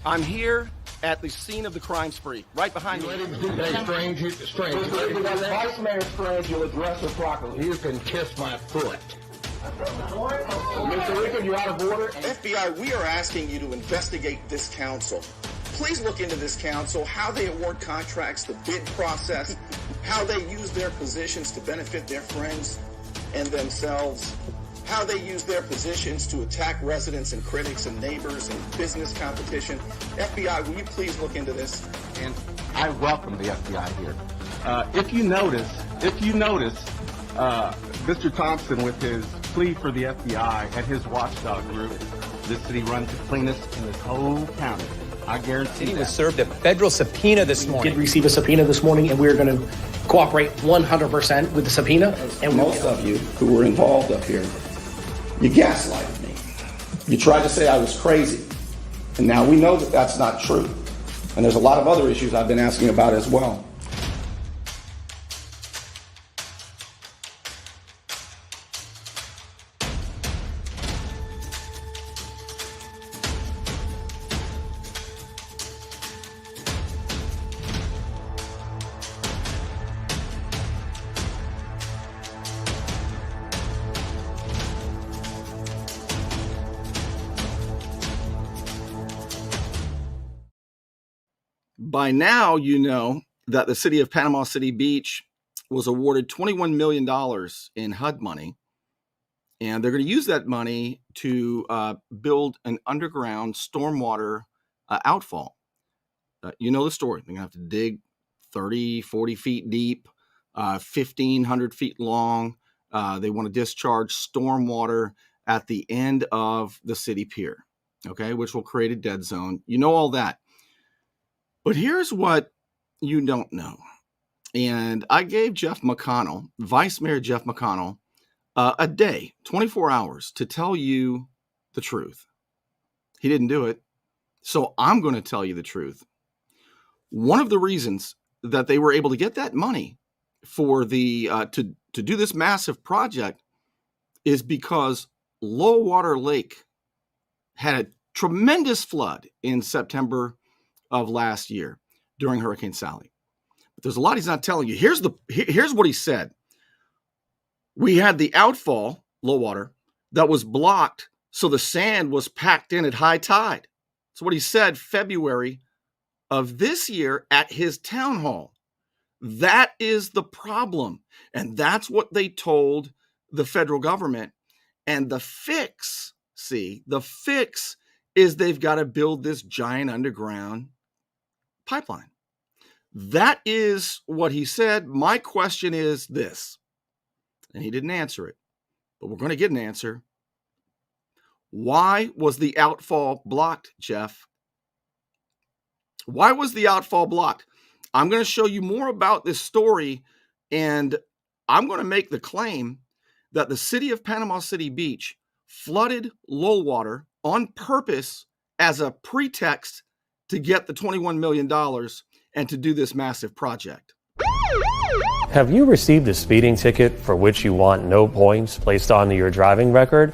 I'm here at the scene of the crime spree, right behind me. Strange. Vice Mayor Strange, you'll address her properly. You can kiss my foot. Mr. Rickard, you're out of order. FBI, we are asking you to investigate this council. Please look into this council, how they award contracts, the bid process, how they use their positions to benefit their friends and themselves, how they use their positions to attack residents and critics and neighbors and business competition. FBI, will you please look into this? And I welcome the FBI here. If you notice, Mr. Thompson with his plea for the FBI and his watchdog group, this city runs the cleanest in this whole county. I guarantee He was served a federal subpoena this morning. We did receive a subpoena this morning, and we're going to cooperate 100% with the subpoena. And most of you who were involved up here, you gaslighted me. You tried to say I was crazy. And now we know that that's not true. And there's a lot of other issues I've been asking about as well. By now, you know that the city of Panama City Beach was awarded $21 million in HUD money, and they're going to use that money to build an underground stormwater outfall. You know the story. They're going to have to dig 30, 40 feet deep, 1,500 feet long. They want to discharge stormwater at the end of the city pier, okay, which will create a dead zone. You know all that. But here's what you don't know. And I gave Jeff McConnell, Vice Mayor Jeff McConnell, a day, 24 hours to tell you the truth. He didn't do it. So I'm going to tell you the truth. One of the reasons that they were able to get that money for the to do this massive project is because Lullwater Lake had a tremendous flood in September of last year during Hurricane Sally. But there's a lot he's not telling you. Here's what he said. We had the outfall, low water, that was blocked, so the sand was packed in at high tide. That's what he said February of this year at his town hall. That is the problem. And that's what they told the federal government. And the fix is they've got to build this giant underground pipeline. That is what he said. My question is this, and he didn't answer it, but we're going to get an answer. Why was the outfall blocked, Jeff? Why was the outfall blocked? I'm going to show you more about this story, and I'm going to make the claim that the city of Panama City Beach flooded Lullwater on purpose as a pretext to get the $21 million and to do this massive project. Have you received a speeding ticket for which you want no points placed onto your driving record?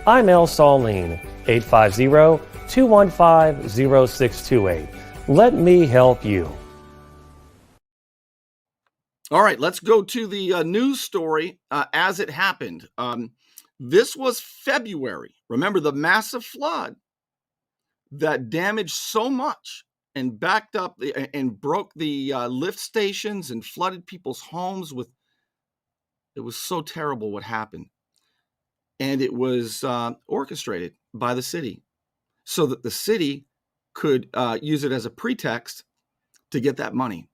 I'm El Saline, 850-215-0628. Let me help you. All right, let's go to the news story as it happened. This was February. Remember the massive flood that damaged so much and backed up and broke the lift stations and flooded people's homes with, it was so terrible what happened. And it was orchestrated by the city so that the city could use it as a pretext to get that money.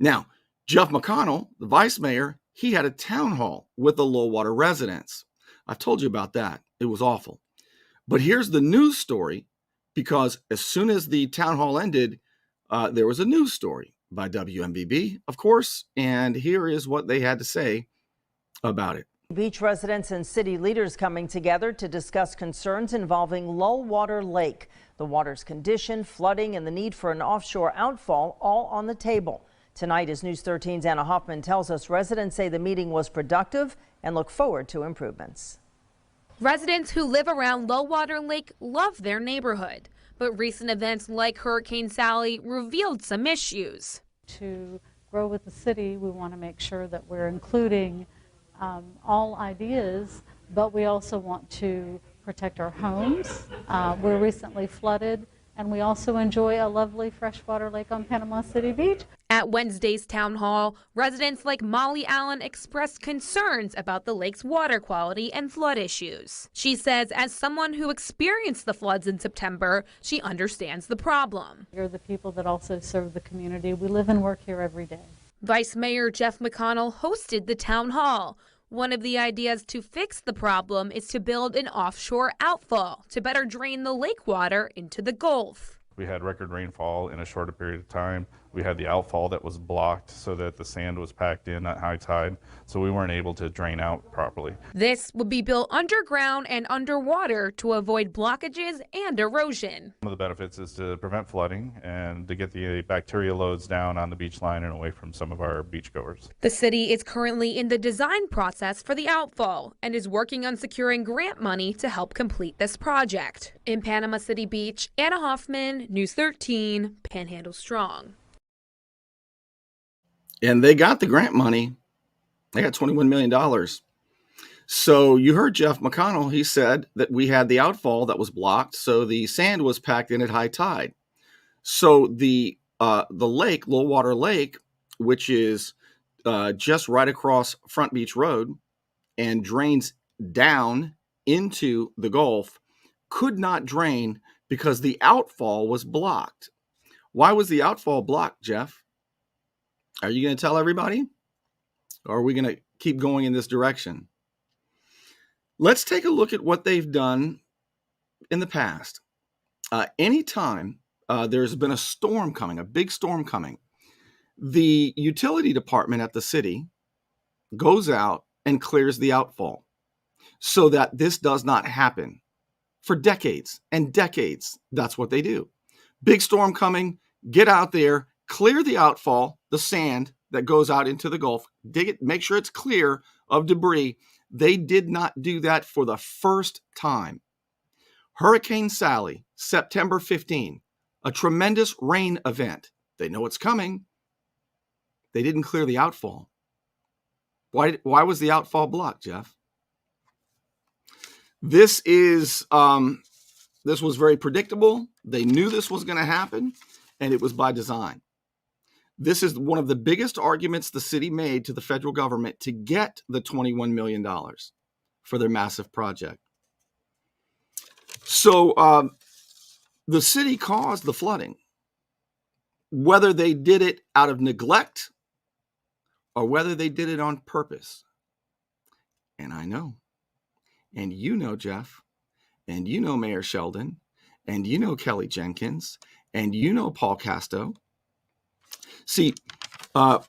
Now, Jeff McConnell, the vice mayor, he had a town hall with the Lullwater residents. I've told you about that. It was awful. But here's the news story, because as soon as the town hall ended, there was a news story by WMBB, of course, and here is what they had to say about it. Beach residents and city leaders coming together to discuss concerns involving Lullwater Lake. The water's condition, flooding, and the need for an offshore outfall all on the table. Tonight, as News 13's Anna Hoffman tells us, residents say the meeting was productive and look forward to improvements. Residents who live around Lullwater Lake love their neighborhood, But recent events like Hurricane Sally revealed some issues. To grow with the city, we want to make sure that we're including all ideas, but we also want to protect our homes. We're recently flooded, and we also enjoy a lovely freshwater lake on Panama City Beach. At Wednesday's town hall, residents like Molly Allen expressed concerns about the lake's water quality and flood issues. She says, as someone who experienced the floods in September, she understands the problem. You're the people that also serve the community. We live and work here every day. Vice Mayor Jeff McConnell hosted the town hall. One of the ideas to fix the problem is to build an offshore outfall to better drain the lake water into the Gulf. We had record rainfall in a shorter period of time. We had the outfall that was blocked so that the sand was packed in at high tide, so we weren't able to drain out properly. This would be built underground and underwater to avoid blockages and erosion. One of the benefits is to prevent flooding and to get the bacteria loads down on the beach line and away from some of our beachgoers. The city is currently in the design process for the outfall and is working on securing grant money to help complete this project. In Panama City Beach, Anna Hoffman, News 13, Panhandle Strong. And they got the grant money. They got $21 million. So you heard Jeff McConnell. He said that we had the outfall that was blocked, so the sand was packed in at high tide. So the lake, Lullwater Lake, which is just right across Front Beach Road and drains down into the Gulf, could not drain because the outfall was blocked. Why was the outfall blocked, Jeff? Are you going to tell everybody? Or are we going to keep going in this direction? Let's take a look at what they've done in the past. Anytime there's been a storm coming, a big storm coming, the utility department at the city goes out and clears the outfall so that this does not happen. For decades and decades, that's what they do. Big storm coming, get out there, clear the outfall, the sand that goes out into the Gulf, dig it, make sure it's clear of debris. They did not do that for the first time. Hurricane Sally, September 15, a tremendous rain event. They know it's coming. They didn't clear the outfall. Why was the outfall blocked, Jeff? This was very predictable. They knew this was going to happen, and it was by design. This is one of the biggest arguments the city made to the federal government to get the $21 million for their massive project. So the city caused the flooding. Whether they did it out of neglect or whether they did it on purpose. And I know. And you know, Jeff. And you know, Mayor Sheldon. And you know, Kelly Jenkins. And you know, Paul Casto. See, Paul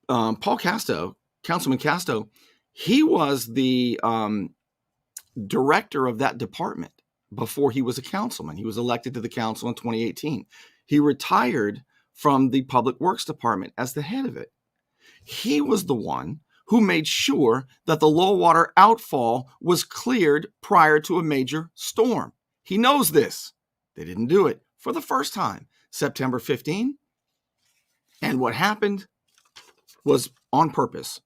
Casto, Councilman Casto, he was the director of that department before he was a councilman. He was elected to the council in 2018. He retired from the Public Works Department as the head of it. He was the one who made sure that the Lullwater outfall was cleared prior to a major storm. He knows this. They didn't do it for the first time, September 15. And what happened was on purpose.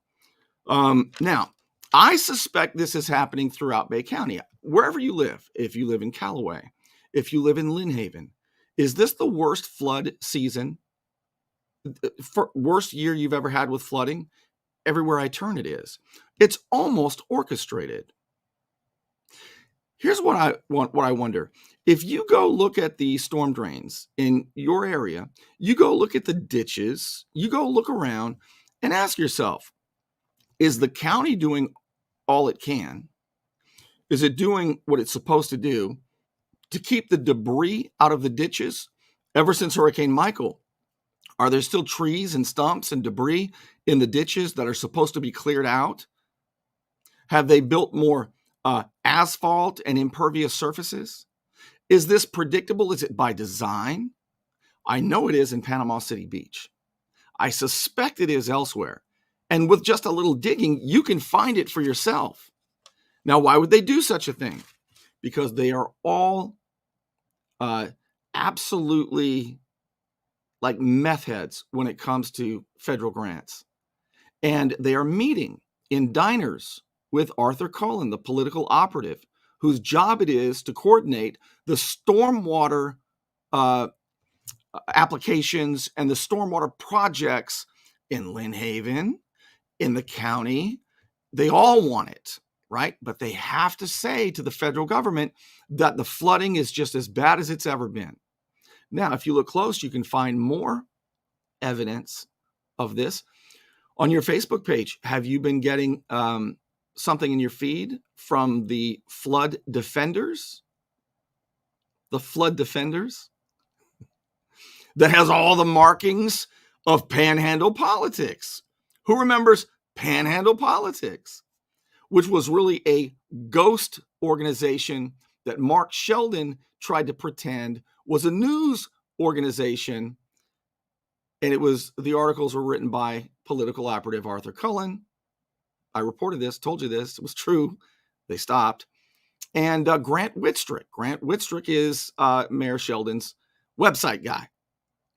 Now, I suspect this is happening throughout Bay County. Wherever you live, if you live in Callaway, if you live in Lynn Haven, is this the worst flood season, worst year you've ever had with flooding? Everywhere I turn it is. It's almost orchestrated. Here's what I wonder. If you go look at the storm drains in your area, you go look at the ditches, you go look around and ask yourself, is the county doing all it can? Is it doing what it's supposed to do to keep the debris out of the ditches? Ever since Hurricane Michael, are there still trees and stumps and debris in the ditches that are supposed to be cleared out? Have they built more asphalt and impervious surfaces? Is this predictable? Is it by design? I know it is in Panama City Beach. I suspect it is elsewhere. And with just a little digging, you can find it for yourself. Now, why would they do such a thing? Because they are all absolutely like meth heads when it comes to federal grants. And they are meeting in diners with Arthur Cullen, the political operative, whose job it is to coordinate the stormwater applications and the stormwater projects in Lynn Haven, in the county. They all want it, right? But they have to say to the federal government that the flooding is just as bad as it's ever been. Now, if you look close, you can find more evidence of this on your Facebook page. Have you been getting something in your feed from the flood defenders? The flood defenders that has all the markings of panhandle politics. Who remembers panhandle politics, which was really a ghost organization that Mark Sheldon tried to pretend was a news organization? And it was, the articles were written by political operative Arthur Cullen. I reported this, told you this, it was true. They stopped. And Grant Whitstrick. Grant Whitstrick is Mayor Sheldon's website guy.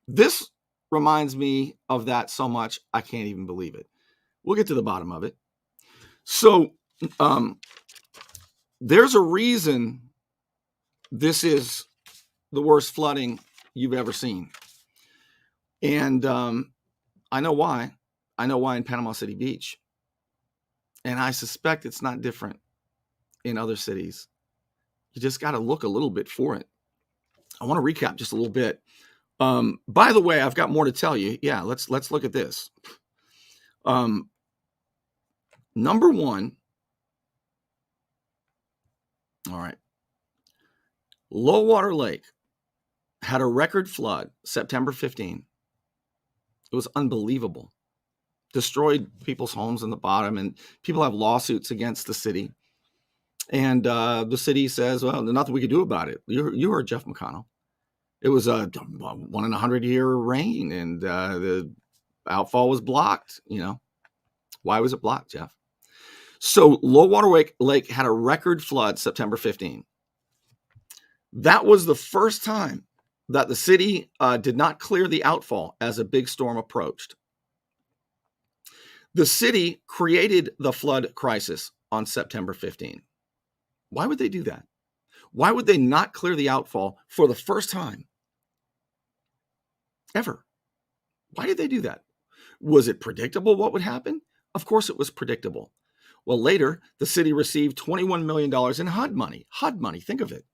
This reminds me of that so much, I can't even believe it. We'll get to the bottom of it. So there's a reason this is the worst flooding you've ever seen. And I know why. I know why in Panama City Beach. And I suspect it's not different in other cities. You just got to look a little bit for it. I want to recap just a little bit. By the way, I've got more to tell you. Yeah, let's look at this. Number one. All right. Lullwater Lake had a record flood September 15. It was unbelievable. Destroyed people's homes in the bottom, and people have lawsuits against the city. And the city says, well, there's nothing we can do about it. You heard Jeff McConnell. It was a 1 in a 100-year rain, and the outfall was blocked. You know, why was it blocked, Jeff? So Lullwater Lake had a record flood September 15. That was the first time that the city did not clear the outfall as a big storm approached. The city created the flood crisis on September 15. Why would they do that? Why would they not clear the outfall for the first time ever? Why did they do that? Was it predictable what would happen? Of course it was predictable. Well, later, the city received $21 million in HUD money. HUD money, think of it.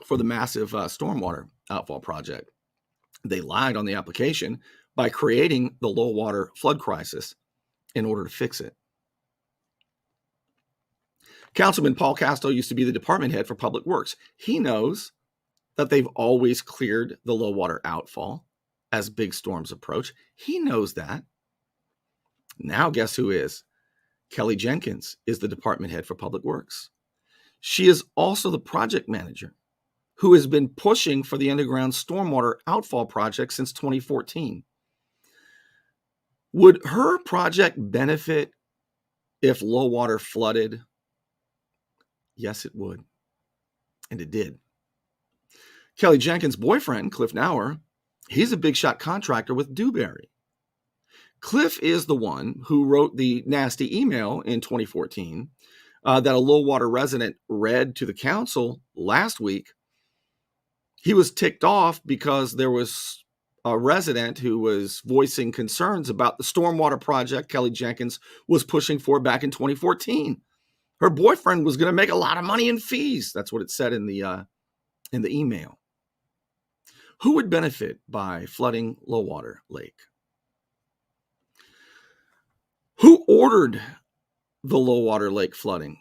For the massive stormwater outfall project. They lied on the application by creating the low water flood crisis in order to fix it. Councilman Paul Casto used to be the department head for Public Works. He knows that they've always cleared the low water outfall as big storms approach. He knows that. Now guess who is? Kelly Jenkins is the department head for Public Works. She is also the project manager who has been pushing for the underground stormwater outfall project since 2014. Would her project benefit if low water flooded? Yes, it would. And it did. Kelly Jenkins' boyfriend, Cliff Nauer, he's a big shot contractor with Dewberry. Cliff is the one who wrote the nasty email in 2014 that a low water resident read to the council last week. He was ticked off because there was a resident who was voicing concerns about the stormwater project Kelly Jenkins was pushing for back in 2014. Her boyfriend was going to make a lot of money in fees. That's what it said in the email. Who would benefit by flooding Lullwater Lake? Who ordered the Lullwater Lake flooding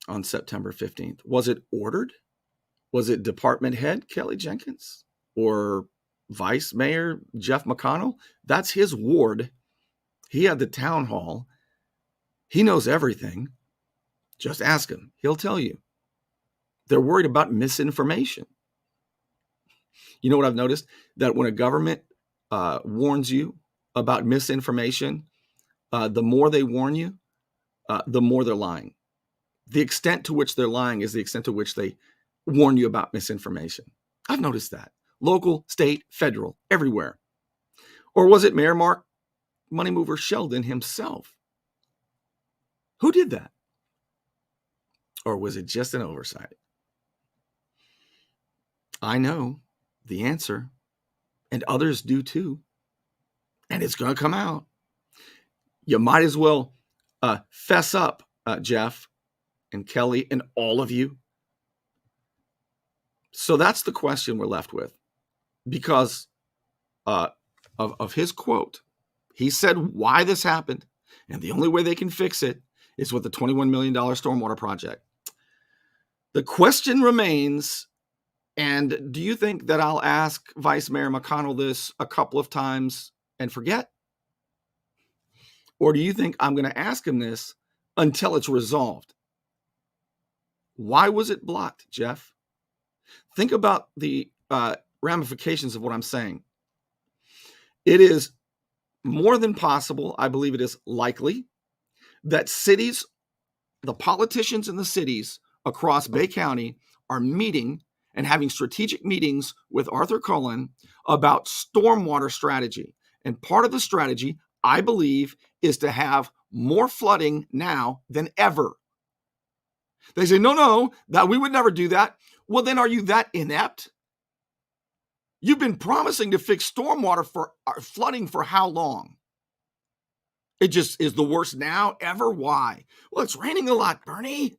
on September 15th? Was it ordered? Was it department head Kelly Jenkins or Vice Mayor Jeff McConnell? That's his ward. He had the town hall. He knows everything. Just ask him. He'll tell you. They're worried about misinformation. You know what I've noticed? That when a government warns you about misinformation, the more they warn you, the more they're lying. The extent to which they're lying is the extent to which they warn you about misinformation. I've noticed that. Local, state, federal, everywhere. Or was it Mayor Mark Money Mover Sheldon himself? Who did that? Or was it just an oversight? I know the answer, and others do too. And it's going to come out. You might as well fess up, Jeff and Kelly and all of you. So that's the question we're left with. Because of his quote, he said why this happened, and the only way they can fix it is with the $21 million stormwater project. The question remains, and do you think that I'll ask Vice Mayor McConnell this a couple of times and forget? Or do you think I'm going to ask him this until it's resolved? Why was it blocked, Jeff? Think about the ramifications of what I'm saying. It is more than possible, I believe it is likely, that cities, the politicians in the cities across Bay County are meeting and having strategic meetings with Arthur Cullen about stormwater strategy. And part of the strategy, I believe, is to have more flooding now than ever. They say, no, that we would never do that. Well, then are you that inept? You've been promising to fix stormwater for flooding for how long? It just is the worst now ever. Why? Well, it's raining a lot, Bernie.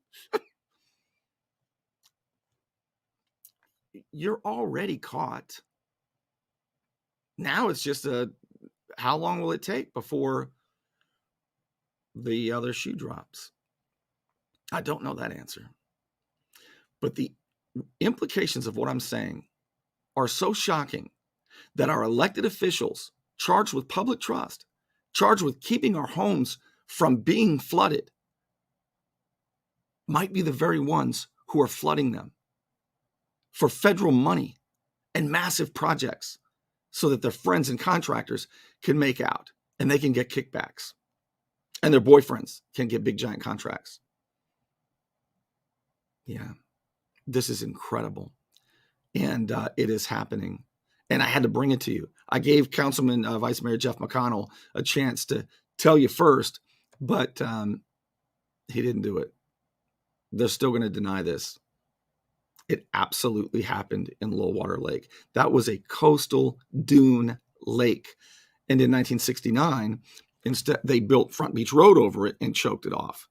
You're already caught. Now it's just how long will it take before the other shoe drops? I don't know that answer. But the implications of what I'm saying are so shocking that our elected officials charged with public trust, charged with keeping our homes from being flooded, might be the very ones who are flooding them for federal money and massive projects so that their friends and contractors can make out and they can get kickbacks and their boyfriends can get big giant contracts. Yeah, this is incredible. And it is happening. And I had to bring it to you. I gave Councilman Vice Mayor Jeff McConnell a chance to tell you first, but he didn't do it. They're still going to deny this. It absolutely happened in Lullwater Lake. That was a coastal dune lake. And in 1969, instead they built Front Beach Road over it and choked it off.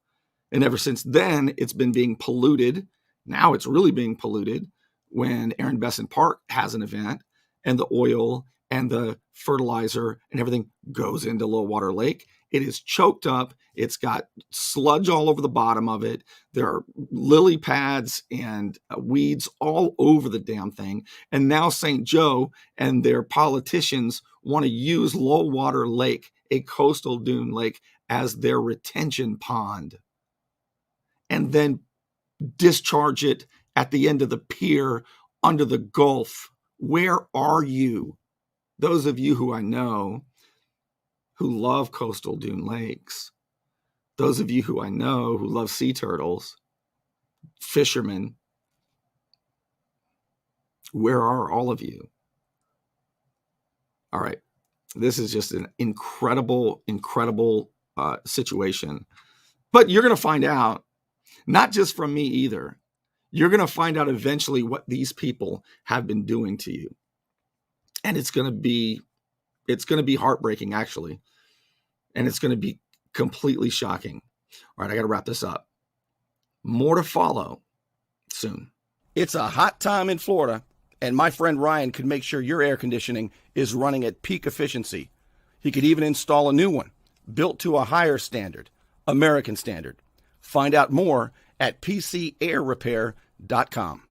And ever since then, it's been being polluted. Now it's really being polluted when Aaron Besson Park has an event and the oil and the fertilizer and everything goes into Lullwater Lake. It is choked up. It's got sludge all over the bottom of it. There are lily pads and weeds all over the damn thing. And now St. Joe and their politicians want to use Lullwater Lake, a coastal dune lake, as their retention pond and then discharge it at the end of the pier under the Gulf. Where are you? Those of you who I know who love coastal dune lakes, those of you who I know who love sea turtles, fishermen, where are all of you? All right. This is just an incredible situation. But you're going to find out, not just from me either. You're going to find out eventually what these people have been doing to you. And it's going to be heartbreaking, actually. And it's going to be completely shocking. All right, I got to wrap this up. More to follow soon. It's a hot time in Florida, and my friend Ryan could make sure your air conditioning is running at peak efficiency. He could even install a new one, built to a higher standard, American standard. Find out more at PCAirrepair.com.